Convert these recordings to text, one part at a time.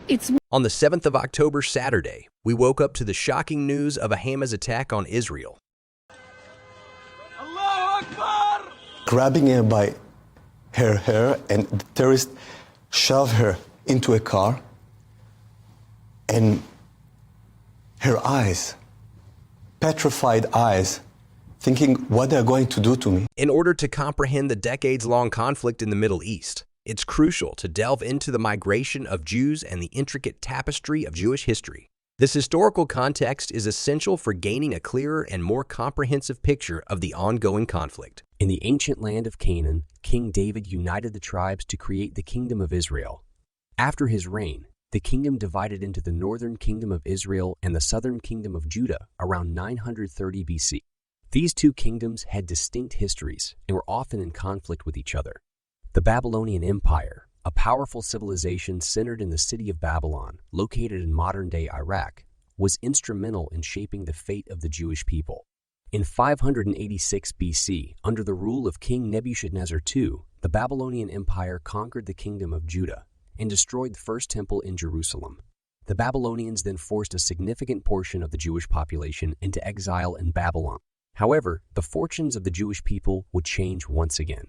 It's On the 7th of October, Saturday, we woke up to the shocking news of a Hamas attack on Israel. Grabbing her by her hair, and the terrorists shoved her into a car, and her eyes, petrified eyes, thinking what they're going to do to me. In order to comprehend the decades-long conflict in the Middle East, it's crucial to delve into the migration of Jews and the intricate tapestry of Jewish history. This historical context is essential for gaining a clearer and more comprehensive picture of the ongoing conflict. In the ancient land of Canaan, King David united the tribes to create the Kingdom of Israel. After his reign, the kingdom divided into the northern kingdom of Israel and the southern kingdom of Judah around 930 BC. These two kingdoms had distinct histories and were often in conflict with each other. The Babylonian Empire, a powerful civilization centered in the city of Babylon, located in modern-day Iraq, was instrumental in shaping the fate of the Jewish people. In 586 BC, under the rule of King Nebuchadnezzar II, the Babylonian Empire conquered the kingdom of Judah and destroyed the first temple in Jerusalem. The Babylonians then forced a significant portion of the Jewish population into exile in Babylon. However, the fortunes of the Jewish people would change once again.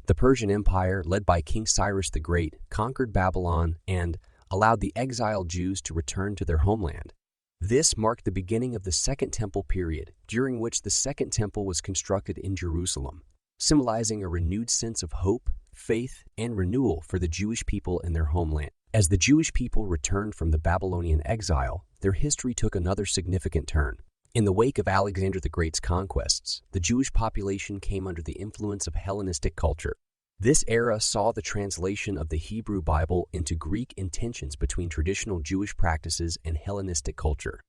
The Persian Empire, led by King Cyrus the Great, conquered Babylon and allowed the exiled Jews to return to their homeland. This marked the beginning of the Second Temple period, during which the Second Temple was constructed in Jerusalem, symbolizing a renewed sense of hope, faith, and renewal for the Jewish people in their homeland. As the Jewish people returned from the Babylonian exile, their history took another significant turn. In the wake of Alexander the Great's conquests, the Jewish population came under the influence of Hellenistic culture. This era saw the translation of the Hebrew Bible into Greek and tensions between traditional Jewish practices and Hellenistic culture.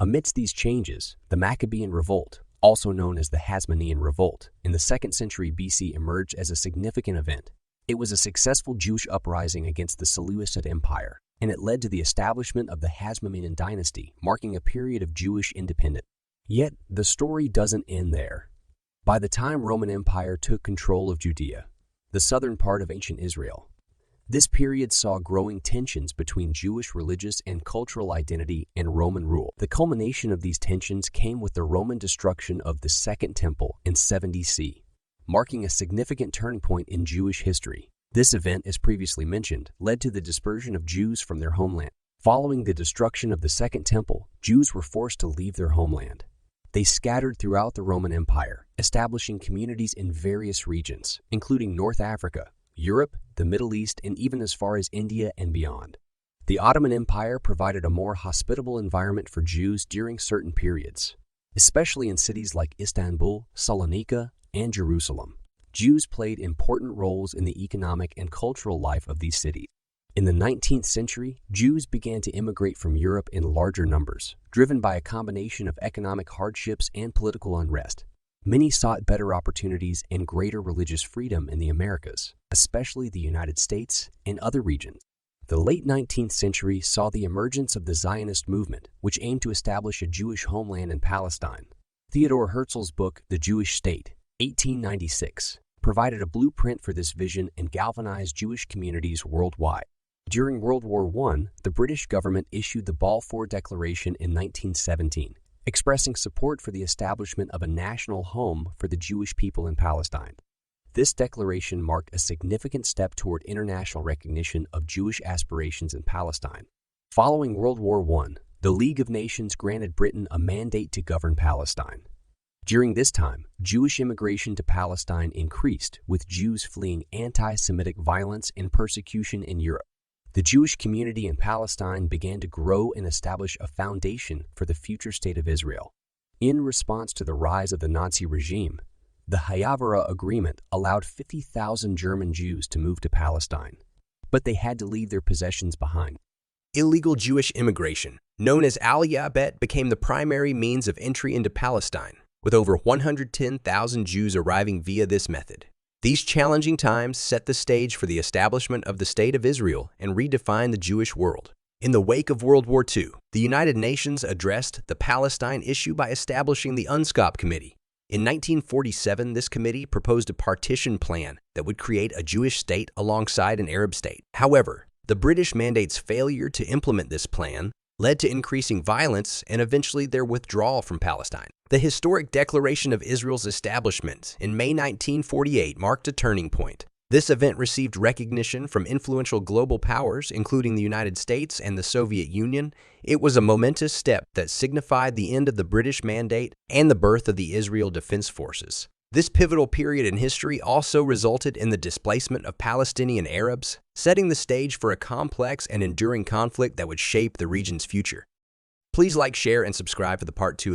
Amidst these changes, the Maccabean Revolt, also known as the Hasmonean Revolt, in the 2nd century BC emerged as a significant event. It was a successful Jewish uprising against the Seleucid Empire, and it led to the establishment of the Hasmonean dynasty, marking a period of Jewish independence. Yet, the story doesn't end there. By the time Roman Empire took control of Judea, the southern part of ancient Israel, this period saw growing tensions between Jewish religious and cultural identity and Roman rule. The culmination of these tensions came with the Roman destruction of the Second Temple in 70 CE, marking a significant turning point in Jewish history. This event, as previously mentioned, led to the dispersion of Jews from their homeland. Following the destruction of the Second Temple, Jews were forced to leave their homeland. They scattered throughout the Roman Empire, establishing communities in various regions, including North Africa, Europe, the Middle East, and even as far as India and beyond. The Ottoman Empire provided a more hospitable environment for Jews during certain periods, especially in cities like Istanbul, Salonika, and Jerusalem. Jews played important roles in the economic and cultural life of these cities. In the 19th century, Jews began to immigrate from Europe in larger numbers, driven by a combination of economic hardships and political unrest. Many sought better opportunities and greater religious freedom in the Americas, especially the United States and other regions. The late 19th century saw the emergence of the Zionist movement, which aimed to establish a Jewish homeland in Palestine. Theodor Herzl's book, The Jewish State, 1896, provided a blueprint for this vision and galvanized Jewish communities worldwide. During World War I, the British government issued the Balfour Declaration in 1917, expressing support for the establishment of a national home for the Jewish people in Palestine. This declaration marked a significant step toward international recognition of Jewish aspirations in Palestine. Following World War I, the League of Nations granted Britain a mandate to govern Palestine. During this time, Jewish immigration to Palestine increased, with Jews fleeing anti-Semitic violence and persecution in Europe. The Jewish community in Palestine began to grow and establish a foundation for the future state of Israel. In response to the rise of the Nazi regime, the Haavara Agreement allowed 50,000 German Jews to move to Palestine, but they had to leave their possessions behind. Illegal Jewish immigration, known as Aliyah Bet, became the primary means of entry into Palestine, with over 110,000 Jews arriving via this method. These challenging times set the stage for the establishment of the State of Israel and redefined the Jewish world. In the wake of World War II, the United Nations addressed the Palestine issue by establishing the UNSCOP Committee. In 1947, this committee proposed a partition plan that would create a Jewish state alongside an Arab state. However, The British mandate's failure to implement this plan led to increasing violence and eventually their withdrawal from Palestine. The historic Declaration of Israel's establishment in May 1948 marked a turning point. This event received recognition from influential global powers, including the United States and the Soviet Union. It was a momentous step that signified the end of the British mandate and the birth of the Israel Defense Forces. This pivotal period in history also resulted in the displacement of Palestinian Arabs, setting the stage for a complex and enduring conflict that would shape the region's future. Please like, share, and subscribe for the part 2 of the